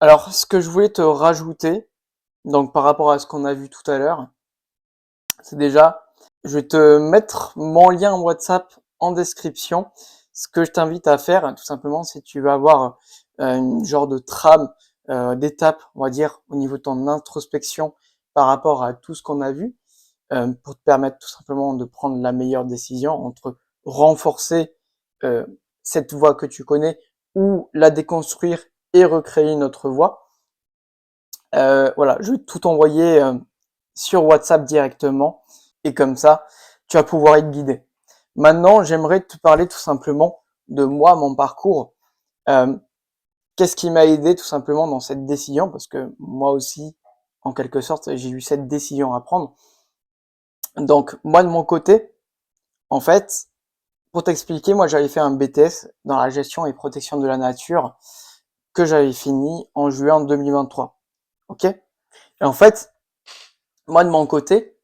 Alors, ce que je voulais te rajouter, donc par rapport à ce qu'on a vu tout à l'heure, c'est déjà, je vais te mettre mon lien WhatsApp en description. Ce que je t'invite à faire, tout simplement, c'est que tu vas avoir une genre de trame d'étapes, on va dire, au niveau de ton introspection par rapport à tout ce qu'on a vu, pour te permettre tout simplement de prendre la meilleure décision entre renforcer euh, cette voie que tu connais ou la déconstruire et recréer une autre voie. Voilà, je vais tout envoyer sur WhatsApp directement et comme ça, tu vas pouvoir être guidé. Maintenant, j'aimerais te parler tout simplement de moi, mon parcours. Euh, Qu'est-ce qui m'a aidé tout simplement dans cette décision? Parce que moi aussi, en quelque sorte, j'ai eu cette décision à prendre. Donc, moi, de mon côté, en fait, pour t'expliquer, moi, j'avais fait un BTS dans la gestion et protection de la nature que j'avais fini en juin 2023. Ok? Et en fait, moi, de mon côté,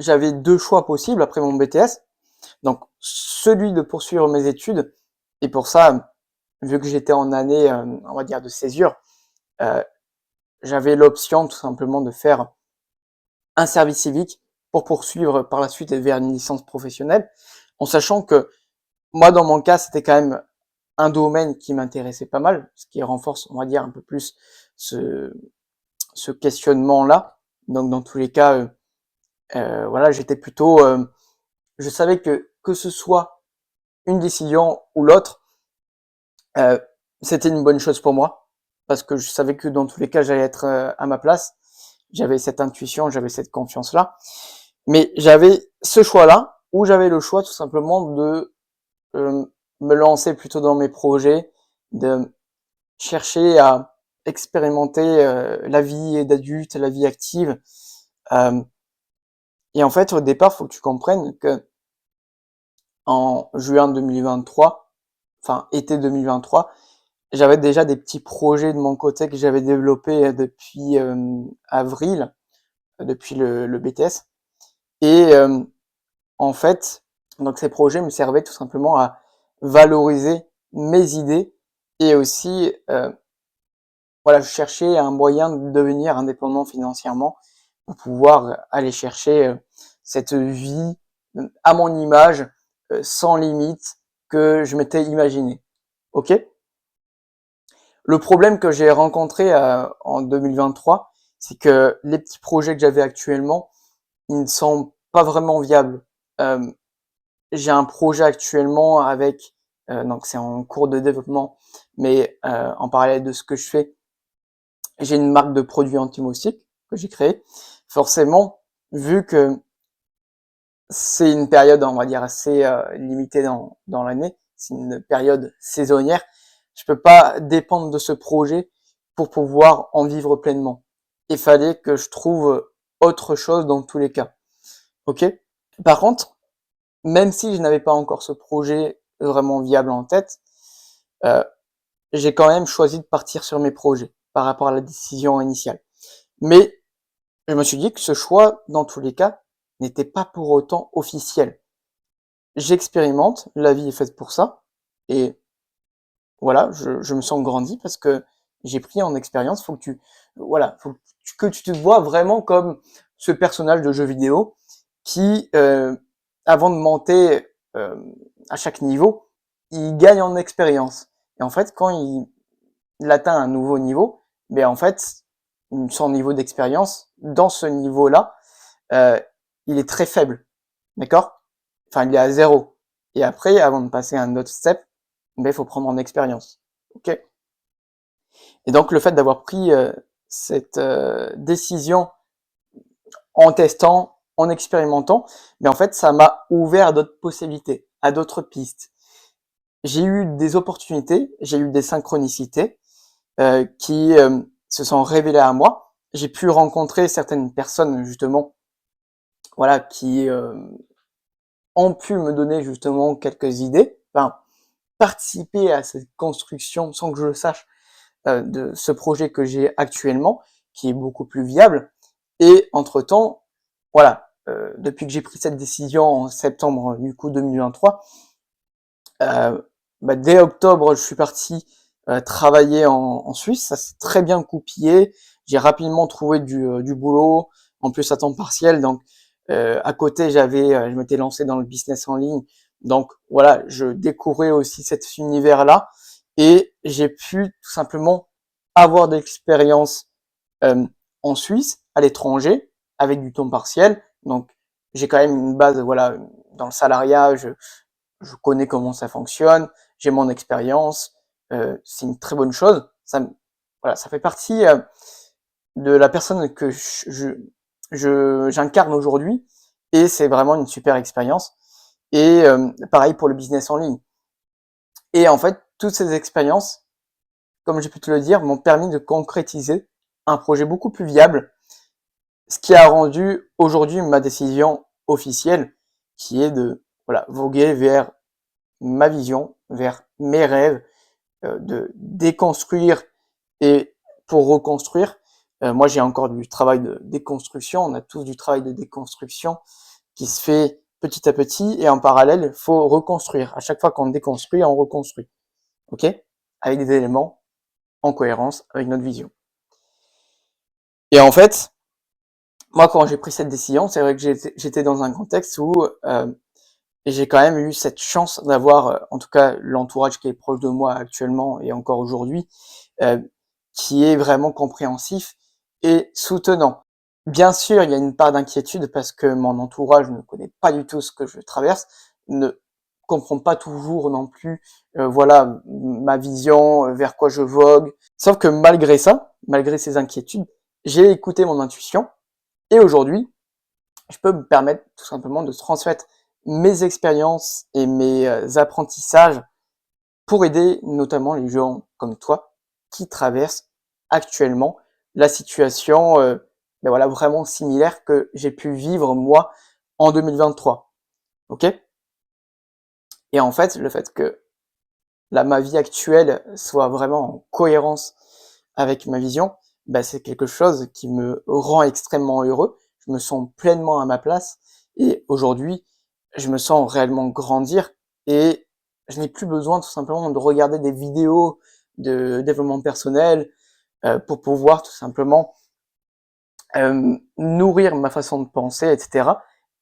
j'avais deux choix possibles après mon BTS. Donc, celui de poursuivre mes études. Et pour ça, vu que j'étais en année, on va dire, de césure, euh, j'avais l'option tout simplement de faire un service civique pour poursuivre par la suite vers une licence professionnelle, en sachant que moi, dans mon cas, c'était quand même un domaine qui m'intéressait pas mal, ce qui renforce, on va dire, un peu plus ce, ce questionnement-là. Donc, dans tous les cas, voilà, j'étais plutôt, je savais que ce soit une décision ou l'autre, euh, c'était une bonne chose pour moi parce que je savais que dans tous les cas, j'allais être à ma place. J'avais cette intuition, j'avais cette confiance-là. Mais j'avais ce choix-là où j'avais le choix tout simplement de euh, me lancer plutôt dans mes projets, de chercher à expérimenter la vie d'adulte, la vie active. Euh, et en fait, au départ, faut que tu comprennes que en juin 2023, enfin été 2023, j'avais déjà des petits projets de mon côté que j'avais développés depuis avril, depuis le BTS. Et en fait, donc ces projets me servaient tout simplement à valoriser mes idées et aussi, voilà, je cherchais un moyen de devenir indépendant financièrement pour pouvoir aller chercher cette vie à mon image, sans limite que je m'étais imaginé. Ok? Le problème que j'ai rencontré en 2023, c'est que les petits projets que j'avais actuellement, ils ne sont pas vraiment viables. Euh, j'ai un projet actuellement avec, donc c'est en cours de développement, mais en parallèle de ce que je fais, j'ai une marque de produits anti-moustiques que j'ai créée. Forcément, vu que c'est une période, on va dire, assez limitée dans l'année, c'est une période saisonnière, je peux pas dépendre de ce projet pour pouvoir en vivre pleinement. Il fallait que je trouve autre chose dans tous les cas. Ok? Par contre, même si je n'avais pas encore ce projet vraiment viable en tête, euh, j'ai quand même choisi de partir sur mes projets par rapport à la décision initiale. Mais je me suis dit que ce choix, dans tous les cas, n'était pas pour autant officiel. J'expérimente, la vie est faite pour ça, et voilà, je me sens grandi parce que j'ai pris en expérience. Faut que tu, voilà, que tu te vois vraiment comme ce personnage de jeu vidéo qui, avant de monter à chaque niveau, il gagne en expérience. Et en fait, quand il atteint un nouveau niveau, ben en fait, son niveau d'expérience dans ce niveau-là, euh, il est très faible, d'accord? Enfin, il est à zéro. Et après, avant de passer à un autre step, ben il faut prendre en expérience, ok? Et donc le fait d'avoir pris cette décision en testant, en expérimentant, mais en fait ça m'a ouvert à d'autres possibilités, à d'autres pistes. J'ai eu des opportunités, j'ai eu des synchronicités qui se sont révélées à moi. J'ai pu rencontrer certaines personnes justement, voilà, qui ont pu me donner justement quelques idées, enfin participer à cette construction sans que je le sache de ce projet que j'ai actuellement, qui est beaucoup plus viable. Et entre-temps, voilà, depuis que j'ai pris cette décision en septembre du coup 2023, euh, bah, dès octobre, je suis parti travailler en Suisse. Ça s'est très bien goupillé. J'ai rapidement trouvé du boulot, en plus à temps partiel. Donc, à côté, je m'étais lancé dans le business en ligne. Donc, voilà, je découvrais aussi cet univers-là et j'ai pu tout simplement avoir de l'expérience en Suisse, à l'étranger, avec du temps partiel. Donc, j'ai quand même une base, voilà, dans le salariat, je connais comment ça fonctionne, j'ai mon expérience, c'est une très bonne chose. Voilà, ça fait partie de la personne que j'incarne aujourd'hui et c'est vraiment une super expérience. Et pareil pour le business en ligne. Et en fait, toutes ces expériences, comme j'ai pu te le dire, m'ont permis de concrétiser un projet beaucoup plus viable, ce qui a rendu aujourd'hui ma décision officielle, qui est de voilà, voguer vers ma vision, vers mes rêves, de déconstruire et pour reconstruire. Moi, j'ai encore du travail de déconstruction. On a tous du travail de déconstruction qui se fait petit à petit et en parallèle, il faut reconstruire. À chaque fois qu'on déconstruit, on reconstruit. OK? Avec des éléments en cohérence avec notre vision. Et en fait, moi, quand j'ai pris cette décision, c'est vrai que j'étais dans un contexte où j'ai quand même eu cette chance d'avoir, en tout cas, l'entourage qui est proche de moi actuellement et encore aujourd'hui, euh, qui est vraiment compréhensif et soutenant. Bien sûr, il y a une part d'inquiétude parce que mon entourage ne connaît pas du tout ce que je traverse, ne comprend pas toujours non plus, voilà, ma vision, vers quoi je vogue. Sauf que malgré ça, malgré ces inquiétudes, j'ai écouté mon intuition et aujourd'hui, je peux me permettre tout simplement de transmettre mes expériences et mes apprentissages pour aider notamment les gens comme toi qui traversent actuellement la situation ben voilà, vraiment similaire que j'ai pu vivre moi en 2023. Ok? Et en fait, le fait que ma vie actuelle soit vraiment en cohérence avec ma vision, ben c'est quelque chose qui me rend extrêmement heureux. Je me sens pleinement à ma place et aujourd'hui, je me sens réellement grandir et je n'ai plus besoin tout simplement de regarder des vidéos de développement personnel pour pouvoir tout simplement nourrir ma façon de penser, etc.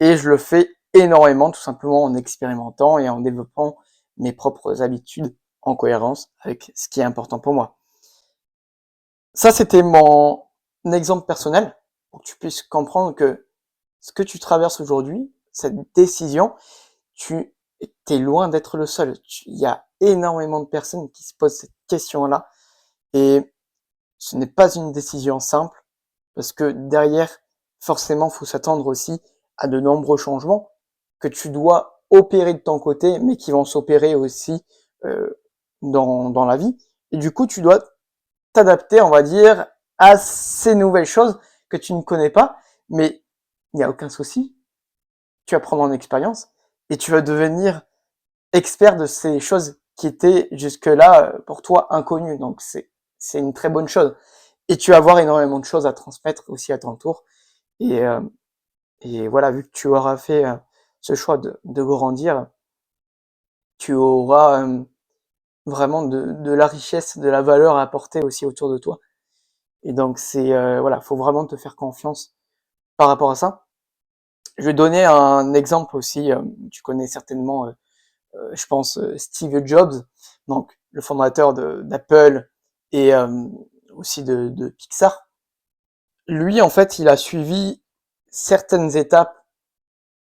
Et je le fais énormément tout simplement en expérimentant et en développant mes propres habitudes en cohérence avec ce qui est important pour moi. Ça, c'était mon exemple personnel pour que tu puisses comprendre que ce que tu traverses aujourd'hui, cette décision, tu es loin d'être le seul. Il y a énormément de personnes qui se posent cette question-là et ce n'est pas une décision simple parce que derrière, forcément, faut s'attendre aussi à de nombreux changements que tu dois opérer de ton côté, mais qui vont s'opérer aussi dans la vie. Et du coup, tu dois t'adapter, on va dire, à ces nouvelles choses que tu ne connais pas, mais il n'y a aucun souci. Tu vas prendre en expérience et tu vas devenir expert de ces choses qui étaient jusque-là pour toi inconnues. Donc c'est une très bonne chose. Et tu vas avoir énormément de choses à transmettre aussi à ton tour. Et, euh, et voilà, vu que tu auras fait ce choix de grandir, tu auras vraiment de la richesse, de la valeur à apporter aussi autour de toi. Et donc c'est voilà, faut vraiment te faire confiance par rapport à ça. Je vais donner un exemple aussi. Tu connais certainement, je pense, Steve Jobs, donc le fondateur d'Apple et aussi de Pixar. Lui, en fait, il a suivi certaines étapes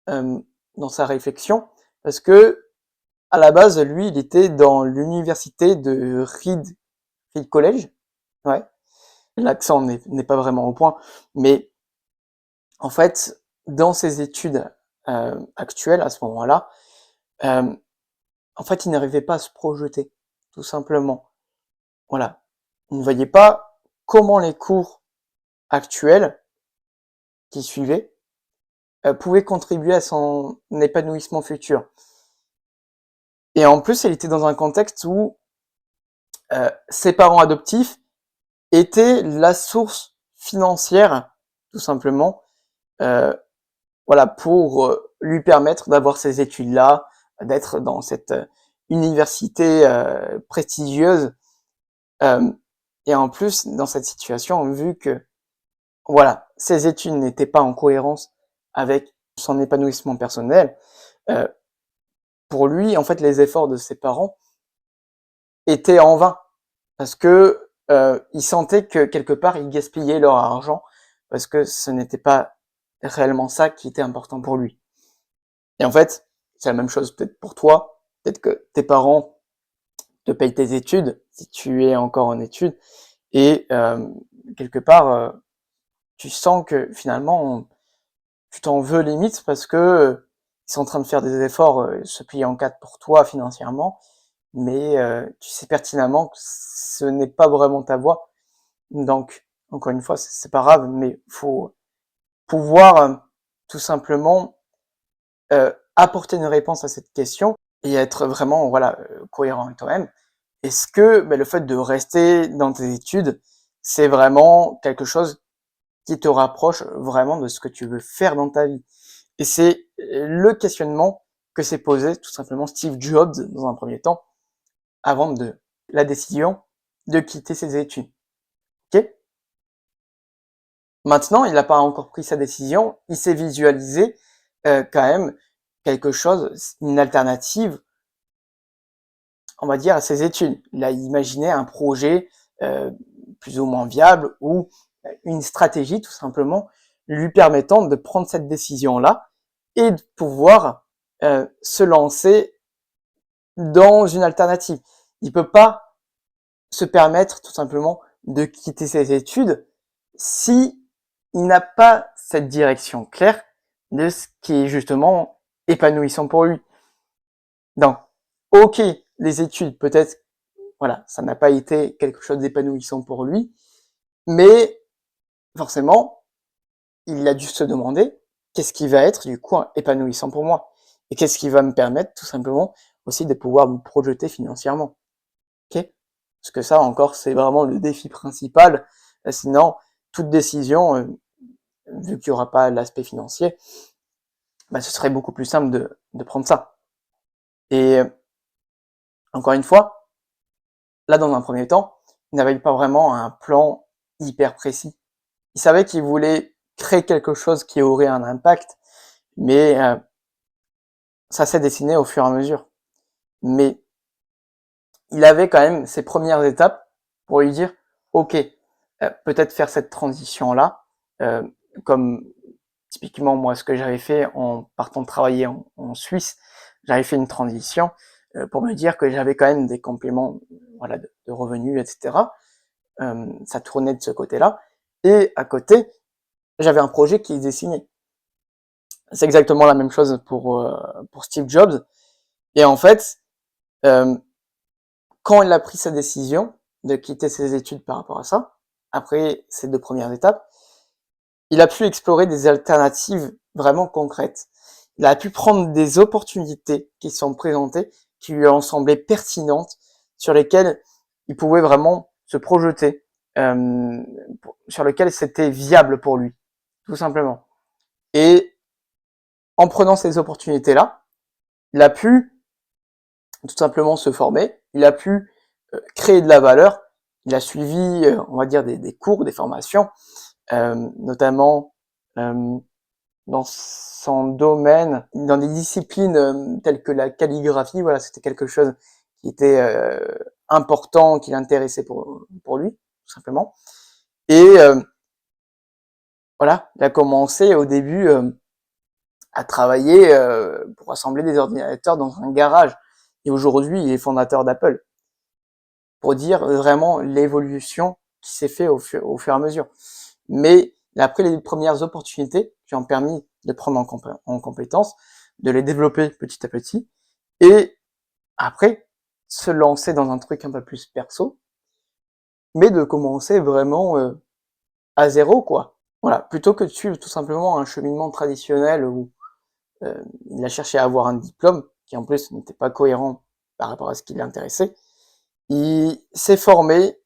dans sa réflexion parce que à la base, lui, il était dans l'université de Reed College. Ouais, l'accent n'est pas vraiment au point, mais en fait, dans ses études actuelles à ce moment-là, euh, en fait, il n'arrivait pas à se projeter, tout simplement. Voilà, il ne voyait pas comment les cours actuels qui suivaient pouvaient contribuer à son épanouissement futur. Et en plus, il était dans un contexte où ses parents adoptifs étaient la source financière, tout simplement, euh, voilà, pour lui permettre d'avoir ces études-là, d'être dans cette université prestigieuse Et en plus, dans cette situation, vu que voilà, ses études n'étaient pas en cohérence avec son épanouissement personnel, pour lui, en fait, les efforts de ses parents étaient en vain. Parce que ils sentaient que quelque part, ils gaspillaient leur argent, parce que ce n'était pas réellement ça qui était important pour lui. Et en fait, c'est la même chose peut-être pour toi. Peut-être que tes parents te payent tes études, si tu es encore en études, et quelque part, tu sens que finalement, tu t'en veux limite parce que ils sont en train de faire des efforts, se plier en quatre pour toi financièrement, mais tu sais pertinemment que ce n'est pas vraiment ta voie. Donc, encore une fois, c'est pas grave, mais faut pouvoir tout simplement apporter une réponse à cette question et être vraiment voilà cohérent avec toi-même. Est-ce que le fait de rester dans tes études, c'est vraiment quelque chose qui te rapproche vraiment de ce que tu veux faire dans ta vie? Et c'est le questionnement que s'est posé tout simplement Steve Jobs dans un premier temps, avant de la décision de quitter ses études. Ok? Maintenant, il n'a pas encore pris sa décision, il s'est visualisé quand même quelque chose, une alternative, on va dire, à ses études. Il a imaginé un projet euh, plus ou moins viable ou une stratégie tout simplement lui permettant de prendre cette décision-là et de pouvoir se lancer dans une alternative. Il peut pas se permettre tout simplement de quitter ses études si il n'a pas cette direction claire de ce qui est justement épanouissant pour lui. Donc, ok, les études, peut-être, voilà, ça n'a pas été quelque chose d'épanouissant pour lui, mais forcément, il a dû se demander qu'est-ce qui va être du coup épanouissant pour moi et qu'est-ce qui va me permettre tout simplement aussi de pouvoir me projeter financièrement. Ok? Parce que ça encore, c'est vraiment le défi principal. Sinon, toute décision, vu qu'il n'y aura pas l'aspect financier, ce serait beaucoup plus simple de prendre ça. Et encore une fois, là dans un premier temps, il n'avait pas vraiment un plan hyper précis. Il savait qu'il voulait créer quelque chose qui aurait un impact, mais ça s'est dessiné au fur et à mesure. Mais il avait quand même ses premières étapes pour lui dire, ok, peut-être faire cette transition-là, comme typiquement moi ce que j'avais fait en partant travailler en Suisse, j'avais fait une transition pour me dire que j'avais quand même des compléments voilà, de revenus, etc. Ça tournait de ce côté-là. Et à côté, j'avais un projet qui se dessinait. C'est exactement la même chose pour Steve Jobs. Et en fait, euh, quand il a pris sa décision de quitter ses études par rapport à ça, après ces 2 premières étapes, il a pu explorer des alternatives vraiment concrètes. Il a pu prendre des opportunités qui sont présentées, qui lui ont semblé pertinentes, sur lesquelles il pouvait vraiment se projeter, sur lesquelles c'était viable pour lui, tout simplement. Et en prenant ces opportunités-là, il a pu tout simplement se former, il a pu créer de la valeur, il a suivi, on va dire, des cours, des formations, notamment dans son domaine, dans des disciplines telles que la calligraphie, voilà, c'était quelque chose qui était important, qui l'intéressait pour lui, tout simplement. Et voilà, il a commencé au début à travailler pour assembler des ordinateurs dans un garage. Et aujourd'hui, il est fondateur d'Apple. Pour dire vraiment l'évolution qui s'est fait au fur et à mesure. Mais il a pris les premières opportunités qui ont permis de prendre en compétence, de les développer petit à petit, et après, se lancer dans un truc un peu plus perso, mais de commencer vraiment à zéro, quoi. Voilà, plutôt que de suivre tout simplement un cheminement traditionnel où il a cherché à avoir un diplôme, qui en plus n'était pas cohérent par rapport à ce qui l'intéressait, il s'est formé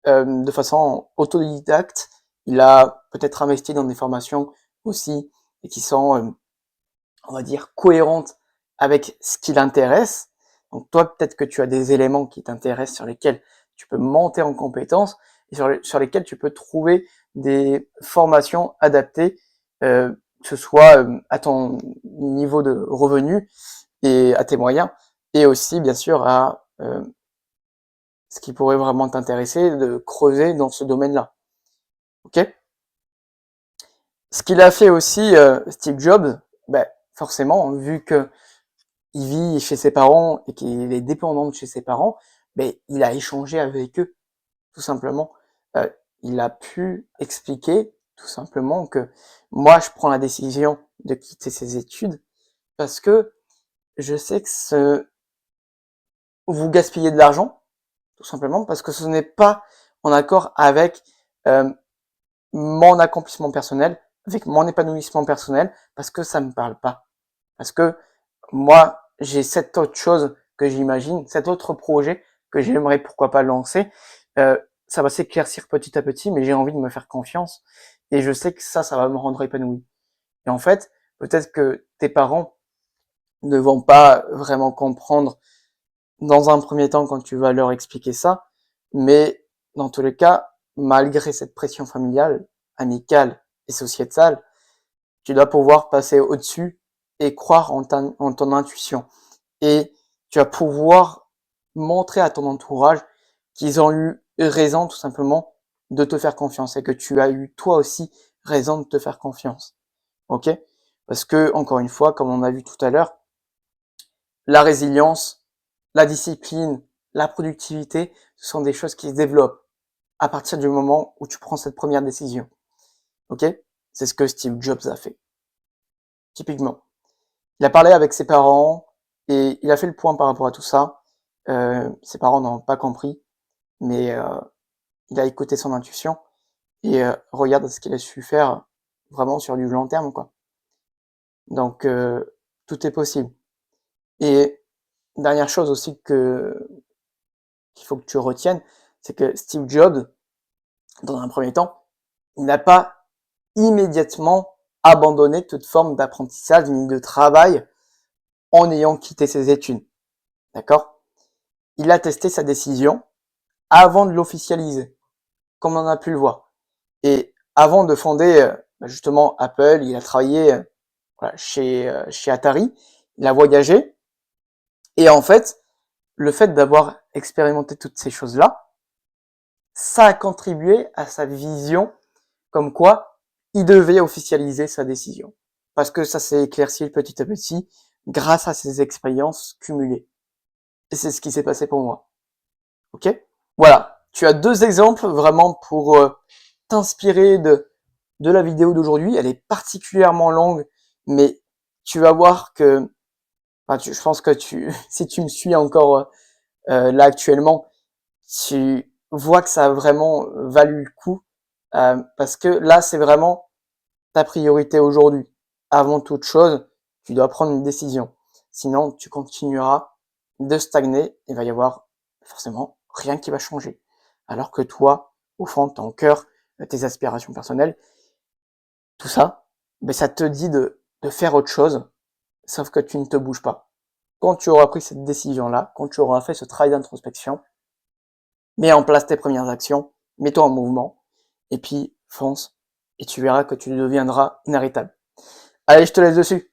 de façon autodidacte. Il a peut-être investi dans des formations aussi et qui sont, on va dire, cohérentes avec ce qui l'intéresse. Donc toi, peut-être que tu as des éléments qui t'intéressent sur lesquels tu peux monter en compétences et sur lesquelles tu peux trouver des formations adaptées, que ce soit à ton niveau de revenu et à tes moyens, et aussi bien sûr à ce qui pourrait vraiment t'intéresser, de creuser dans ce domaine-là. Ok? Ce qu'il a fait aussi, Steve Jobs, ben, forcément, vu que il vit chez ses parents et qu'il est dépendant de chez ses parents, ben, il a échangé avec eux, tout simplement. Euh, il a pu expliquer, tout simplement, que moi, je prends la décision de quitter ses études parce que je sais que vous gaspillez de l'argent, tout simplement, parce que ce n'est pas en accord avec euh, mon accomplissement personnel, avec mon épanouissement personnel, parce que ça me parle pas. Parce que moi, j'ai cette autre chose que j'imagine, cet autre projet que j'aimerais pourquoi pas lancer. Euh, Ça va s'éclaircir petit à petit, mais j'ai envie de me faire confiance. Et je sais que ça va me rendre épanoui. Et en fait, peut-être que tes parents ne vont pas vraiment comprendre dans un premier temps quand tu vas leur expliquer ça, mais dans tous les cas, malgré cette pression familiale, amicale et sociétale, tu dois pouvoir passer au-dessus et croire en ton intuition. Et tu vas pouvoir montrer à ton entourage qu'ils ont eu raison tout simplement de te faire confiance et que tu as eu toi aussi raison de te faire confiance. Ok? Parce que, encore une fois, comme on a vu tout à l'heure, la résilience, la discipline, la productivité, ce sont des choses qui se développent à partir du moment où tu prends cette première décision. Ok? C'est ce que Steve Jobs a fait. Typiquement. Il a parlé avec ses parents et il a fait le point par rapport à tout ça. Ses parents n'ont pas compris, mais il a écouté son intuition et regarde ce qu'il a su faire vraiment sur du long terme, quoi. Donc tout est possible. Et dernière chose aussi qu'il faut que tu retiennes, c'est que Steve Jobs, dans un premier temps, il n'a pas immédiatement abandonné toute forme d'apprentissage ni de travail en ayant quitté ses études. D'accord? Il a testé sa décision avant de l'officialiser, comme on a pu le voir. Et avant de fonder justement Apple, il a travaillé chez Atari, il a voyagé, et en fait, le fait d'avoir expérimenté toutes ces choses-là, ça a contribué à sa vision comme quoi il devait officialiser sa décision. Parce que ça s'est éclairci petit à petit grâce à ses expériences cumulées. Et c'est ce qui s'est passé pour moi. Ok? Voilà. Tu as deux exemples vraiment pour t'inspirer de la vidéo d'aujourd'hui. Elle est particulièrement longue, mais tu vas voir que, enfin, je pense que si tu me suis encore là actuellement, tu vois que ça a vraiment valu le coup, parce que là, c'est vraiment ta priorité aujourd'hui. Avant toute chose, tu dois prendre une décision. Sinon, tu continueras de stagner. Il va y avoir forcément rien qui va changer. Alors que toi, au fond de ton cœur, tes aspirations personnelles, tout ça, ben ça te dit de faire autre chose, sauf que tu ne te bouges pas. Quand tu auras pris cette décision-là, quand tu auras fait ce travail d'introspection, mets en place tes premières actions, mets-toi en mouvement, et puis fonce, et tu verras que tu deviendras inarrêtable. Allez, je te laisse dessus.